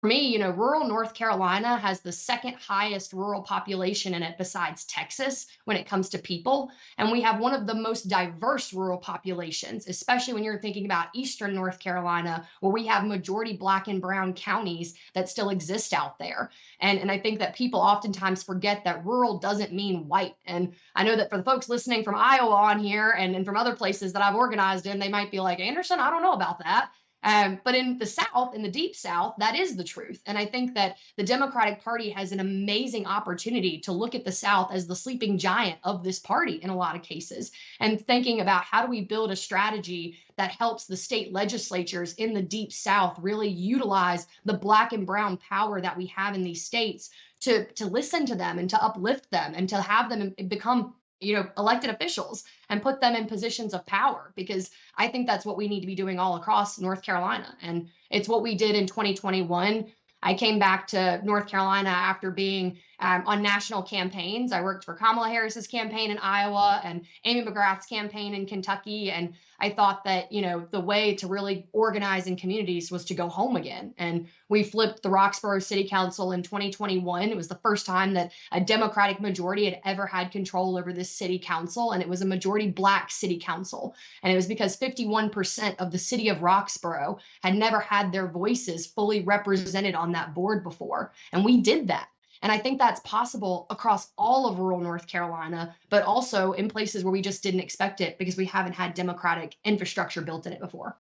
For me, rural North Carolina has the second highest rural population in it besides Texas when it comes to people. And we have one of the most diverse rural populations, especially when you're thinking about Eastern North Carolina, where we have majority Black and brown counties that still exist out there. And I think that people oftentimes forget that rural doesn't mean white. And I know that for the folks listening from Iowa on here and from other places that I've organized in, they might be like, Anderson, I don't know about that. But in the South, in the deep South, that is the truth. And I think that the Democratic Party has an amazing opportunity to look at the South as the sleeping giant of this party in a lot of cases, and thinking about how do we build a strategy that helps the state legislatures in the deep South really utilize the Black and brown power that we have in these states to listen to them and to uplift them and to have them become elected officials and put them in positions of power, because I think that's what we need to be doing all across North Carolina. And it's what we did in 2021. I came back to North Carolina after being on national campaigns. I worked for Kamala Harris's campaign in Iowa and Amy McGrath's campaign in Kentucky. And I thought that, the way to really organize in communities was to go home again. And we flipped the Roxborough City Council in 2021. It was the first time that a Democratic majority had ever had control over this city council. And it was a majority Black city council. And it was because 51% of the city of Roxborough had never had their voices fully represented on that board before. And we did that. And I think that's possible across all of rural North Carolina, but also in places where we just didn't expect it because we haven't had Democratic infrastructure built in it before.